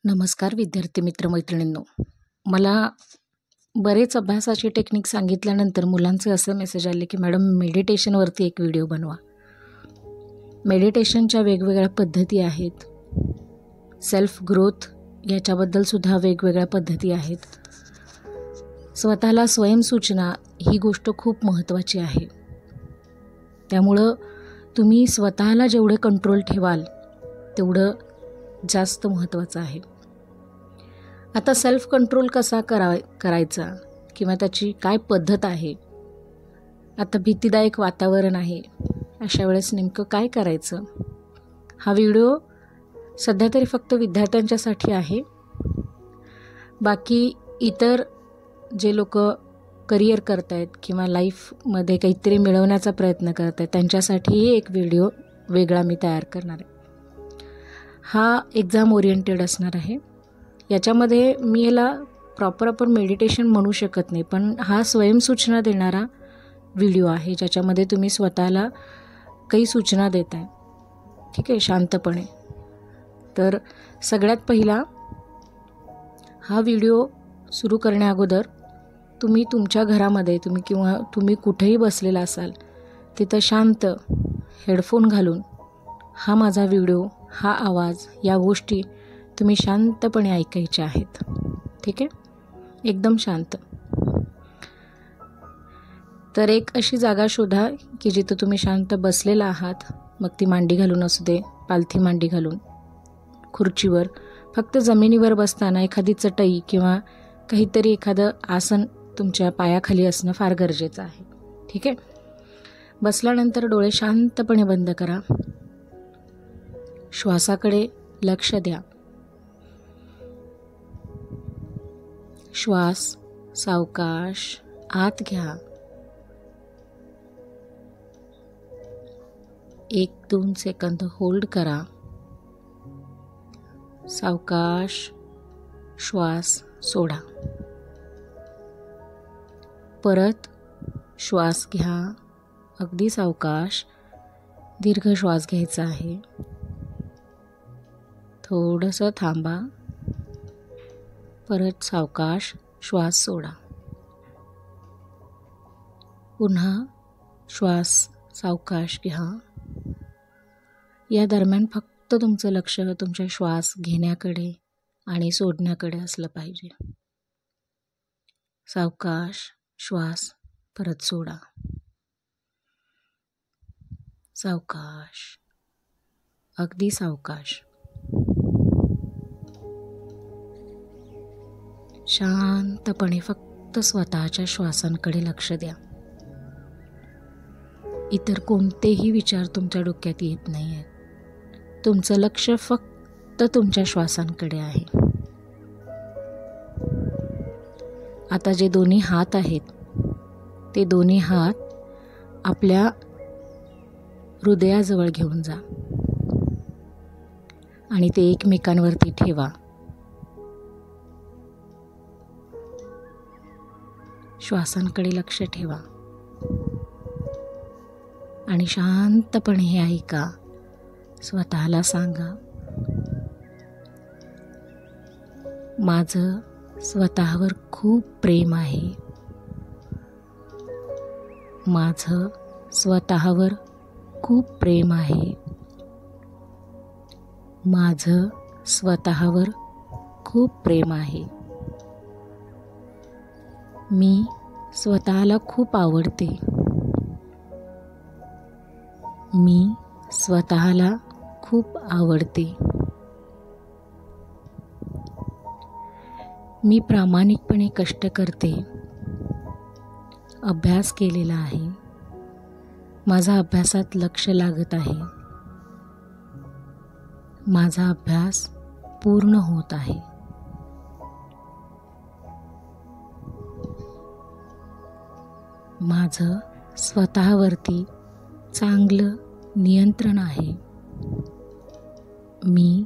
नमस्कार विद्यार्थी मित्र मैत्रिणींनो. मला बरेच अभ्यासाची टेक्निक सांगितल्यानंतर मुलांचे असं मेसेज आले की मॅडम मेडिटेशनवरती एक व्हिडिओ बनवा. मेडिटेशनच्या वेगवेगळ्या पद्धती आहेत. सेल्फ ग्रोथ याच्याबद्दलसुद्धा वेगवेगळ्या पद्धती आहेत. स्वतःला स्वयंसूचना ही गोष्ट खूप महत्त्वाची आहे. त्यामुळं तुम्ही स्वतःला जेवढे कंट्रोल ठेवाल तेवढं जास्त महत्त्वाचं आहे. आता सेल्फ कंट्रोल कसा करायचा किंवा त्याची काय पद्धत आहे. आता भीतीदायक वातावरण आहे, अशा वेळेस नेमकं काय करायचं. हा व्हिडिओ सध्या तरी फक्त विद्यार्थ्यांच्यासाठी आहे. बाकी इतर जे लोक करिअर करत आहेत किंवा लाईफमध्ये काहीतरी मिळवण्याचा प्रयत्न करत आहेत त्यांच्यासाठीही एक व्हिडिओ वेगळा मी तयार करणार आहे. हा एक्झाम ओरिएंटेड असणार आहे. याच्यामध्ये मी याला प्रॉपर आपण मेडिटेशन म्हणू शकत नाही, पण हा स्वयंसूचना देणारा व्हिडिओ आहे ज्याच्यामध्ये तुम्ही स्वतःला काही सूचना देत आहे. ठीक आहे, शांतपणे. तर सगळ्यात पहिला हा व्हिडिओ सुरू करण्या अगोदर तुम्ही तुमच्या घरामध्ये तुम्ही कुठेही बसलेला असाल तिथं शांत हेडफोन घालून हा माझा व्हिडिओ, हा आवाज, या गोष्टी तुम्ही शांतपणे ऐकायच्या आहेत. ठीक आहे, एकदम शांत. तर एक अशी जागा शोधा की जिथं तुम्ही शांत बसलेला आहात. मग ती मांडी घालून असू दे, पालथी मांडी घालून, खुर्चीवर. फक्त जमिनीवर बसताना एखादी चटई किंवा काहीतरी एखादं आसन तुमच्या पायाखाली असणं फार गरजेचं आहे. ठीक आहे. बसल्यानंतर डोळे शांतपणे बंद करा. श्वासाकडे लक्ष द्या. श्वास सावकाश आत घ्या. 1-2 सेकंद होल्ड करा. सावकाश श्वास सोडा. परत श्वास घ्या. अगदी सावकाश दीर्घ श्वास घ्यायचा आहे. थोडंसं थांबा. परत सावकाश श्वास सोडा. पुन्हा श्वास सावकाश घ्या. या दरम्यान फक्त तुमचं लक्ष तुमच्या श्वास घेण्याकडे आणि सोडण्याकडे असलं पाहिजे. सावकाश श्वास परत सोडा. सावकाश, अगदी सावकाश. शांतपणे फक्त स्वतःच्या श्वासांकडे लक्ष द्या. इतर कोणतेही विचार तुमच्या डोक्यात येत नाही आहेत. तुमचं लक्ष फक्त तुमच्या श्वासांकडे आहे. आता जे दोन्ही हात आहेत ते दोन्ही हात आपल्या हृदयाजवळ घेऊन जा आणि ते एकमेकांवरती ठेवा. श्वासांकडे लक्ष ठेवा आणि शांतपणे हे ऐका. स्वतःला सांगा, माझं स्वतःवर खूप प्रेम आहे. माझं स्वतःवर खूप प्रेम आहे. माझं स्वतःवर खूप प्रेम आहे. मी स्वतःला खूप आवडते. मी स्वतःला खूप आवडते. मी प्रामाणिकपणे कष्ट करते. अभ्यास केलेला आहे. माझा अभ्यासात लक्ष लागत आहे. माझा अभ्यास पूर्ण होत आहे. माझं स्वतःवरती चांगलं नियंत्रण आहे. मी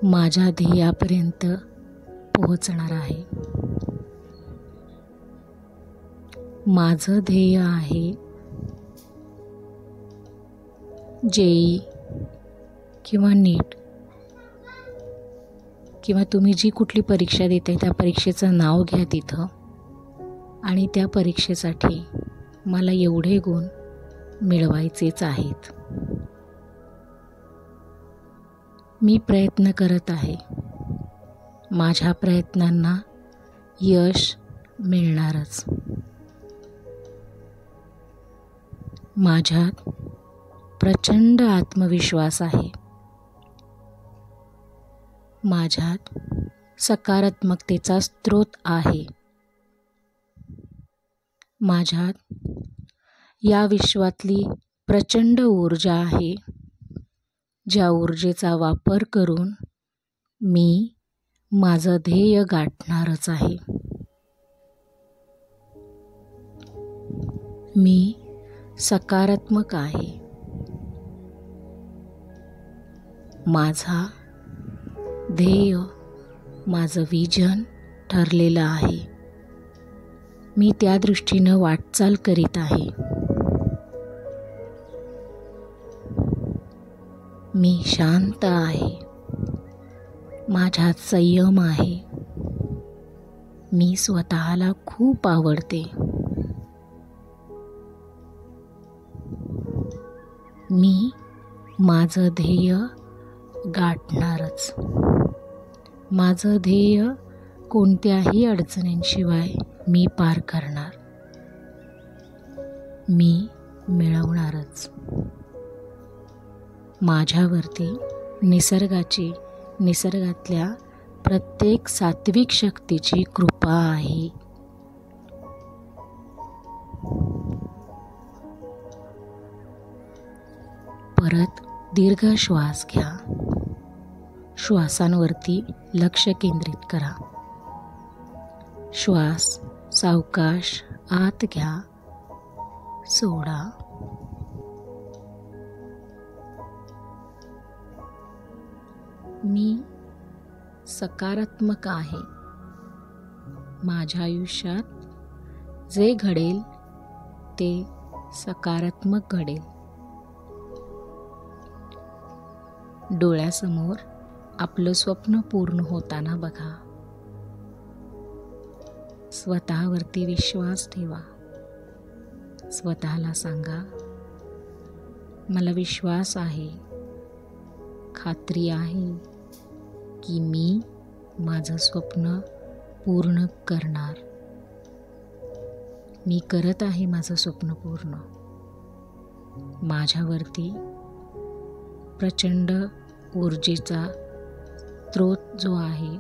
माझ्या ध्येयापर्यंत पोहोचणार आहे. माझं ध्येय आहे JEE किंवा नीट किंवा तुम्ही जी कुठली परीक्षा देताय त्या परीक्षेचं नाव घ्या तिथं आणि त्या परीक्षेसाठी मला एवढे गुण मिळवायचेच आहेत. मी प्रयत्न करत आहे. माझ्या प्रयत्नांना यश मिळणारच. माझ्यात प्रचंड आत्मविश्वास आहे. माझ्यात सकारात्मकतेचा स्रोत आहे. माझ्यात या विश्वातली प्रचंड ऊर्जा आहे, ज्या ऊर्जेचा वापर करून मी माझं ध्येय गाठणारच आहे. मी सकारात्मक आहे. माझा ध्येय, माझं विजन ठरलेलं आहे. मी त्या दृष्टीनं वाटचाल करीत आहे. मी शांत आहे. माझ्यात संयम आहे. मी स्वतःला खूप आवडते. मी माझं ध्येय गाठणारच. माझं ध्येय कोणत्याही अडचणींशिवाय मी पार करणार. मी मिळवणारच. माझ्यावरती निसर्गातल्या प्रत्येक सात्विक शक्तीची कृपा आहे. परत दीर्घ श्वास घ्या. श्वासांवरती लक्ष केंद्रित करा. श्वास सावकाश आत घ्या, सोडा. मी सकारात्मक आहे. माझ्या आयुष्यात जे घडेल ते सकारात्मक घडेल. डोळ्यासमोर आपलं स्वप्न पूर्ण होताना बघा. स्वतःवरती विश्वास ठेवा. स्वतःला सांगा, मला विश्वास आहे, खात्री आहे की मी माझं स्वप्न पूर्ण करणार. मी करत आहे माझं स्वप्न पूर्ण. माझ्यावरती प्रचंड ऊर्जेचा स्रोत जो आहे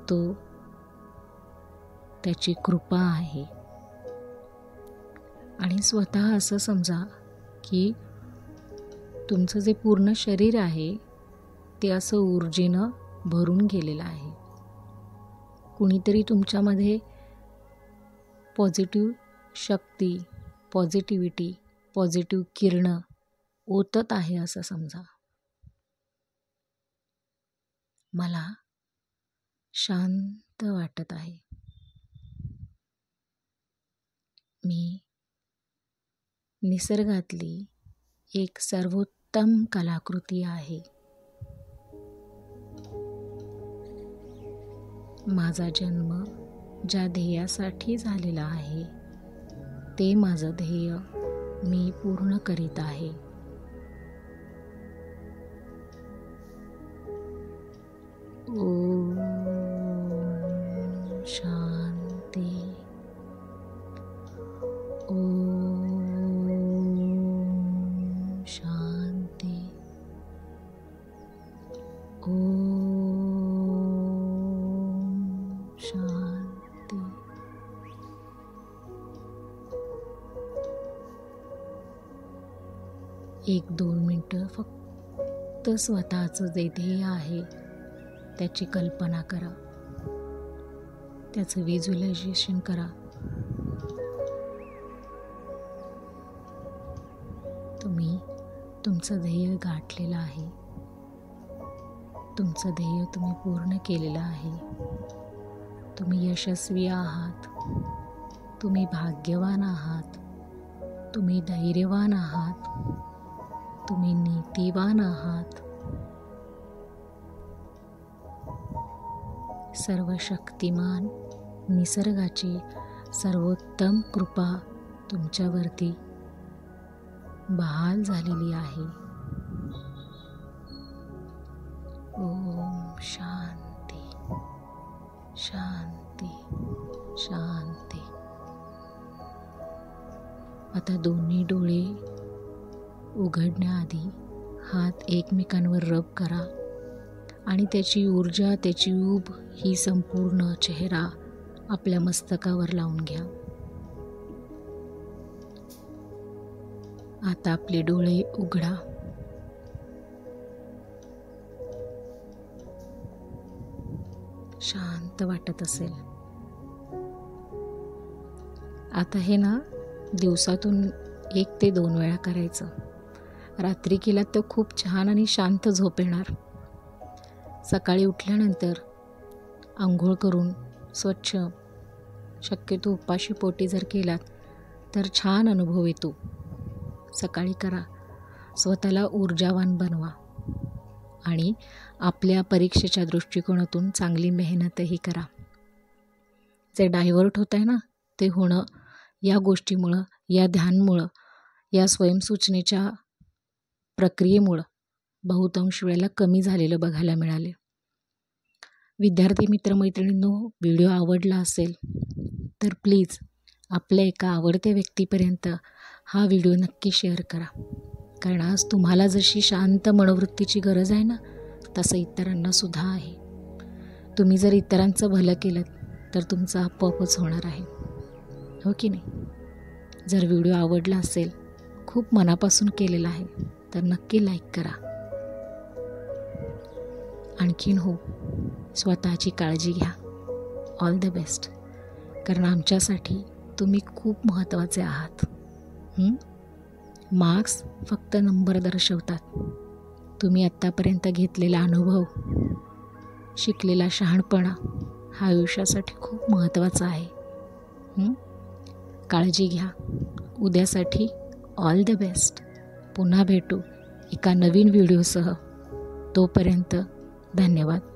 तो त्याची कृपा आहे. आणि स्वतः असं समजा की तुमचं जे पूर्ण शरीर आहे ते असं ऊर्जेनं भरून गेलेलं आहे. कुणीतरी तुमच्यामध्ये पॉझिटिव्ह शक्ती, पॉझिटिव्हिटी, पॉझिटिव्ह किरणं ओतत आहे असं समजा. मला शांत वाटत आहे. मी निसर्गातली एक सर्वोत्तम कलाकृती आहे. माझा जन्म ज्या ध्येयासाठी झालेला आहे ते माझं ध्येय मी पूर्ण करीत आहे. ओम शांती. ओम शांती. ओम शांती. एक 2 मिनिटं फक्त स्वतःचं जे ध्येय आहे त्याची कल्पना करा, त्याचं व्हिज्युअलायझेशन करा. तुम्ही तुमचं ध्येय गाठलेलं आहे. तुमचं ध्येय तुम्ही पूर्ण केलेलं आहे. तुम्ही यशस्वी आहात. तुम्ही भाग्यवान आहात. तुम्ही धैर्यवान आहात. तुम्ही नीतिवान आहात. सर्वशक्तिमान निसर्गाची सर्वोत्तम कृपा तुमच्यावरती बहाल झालेली आहे. ओम शांती शांती शांती. आता दोन्ही डोळे उघडण्याआधी हात एकमेकांवर रब करा आणि त्याची ऊर्जा, त्याची ऊब ही संपूर्ण चेहरा आपल्या मस्तकावर लावून घ्या. आता आपले डोळे उघडा. शांत वाटत असेल. आता हे ना दिवसातून 1 ते 2 वेळा करायचं. रात्री केलात तर खूप छान आणि शांत झोप येणार. सकाळी उठल्यानंतर आंघोळ करून स्वच्छ, शक्यतो उपाशी पोटी जर केलात तर छान अनुभव येतो. सकाळी करा. स्वतःला ऊर्जावान बनवा आणि आपल्या परीक्षेच्या दृष्टिकोनातून चांगली मेहनतही करा. जे डायव्हर्ट होत आहे ना, ते होणं या गोष्टीमुळं, या ध्यानमुळं, या स्वयंसूचनेच्या प्रक्रियेमुळं बहुतांश वेळेला कमी झालेलं बघायला मिळाले. विद्यार्थी मित्रमैत्रिणींनो, व्हिडिओ आवडला असेल तर प्लीज आपल्या एका आवडत्या व्यक्तीपर्यंत हा व्हिडिओ नक्की शेअर करा. कारण आज तुम्हाला जशी शांत मनोवृत्तीची गरज आहे ना, तसं इतरांनासुद्धा आहे. तुम्ही जर इतरांचं भलं केलं तर तुमचं आपोआपच होणार आहे, हो की नाही? जर व्हिडिओ आवडला असेल, खूप मनापासून केलेला आहे, तर नक्की लाईक करा. आणखीन हो, स्वतःची काळजी घ्या. All the best. कारण आमच्यासाठी तुम्ही खूप महत्त्वाचे आहात. मार्क्स फक्त नंबर दर्शवतात. तुम्ही आत्तापर्यंत घेतलेला अनुभव, शिकलेला शहाणपणा हा आयुष्यासाठी खूप महत्त्वाचा आहे. काळजी घ्या. उद्यासाठी ऑल द बेस्ट. पुन्हा भेटू एका नवीन व्हिडिओसह. तोपर्यंत धन्यवाद.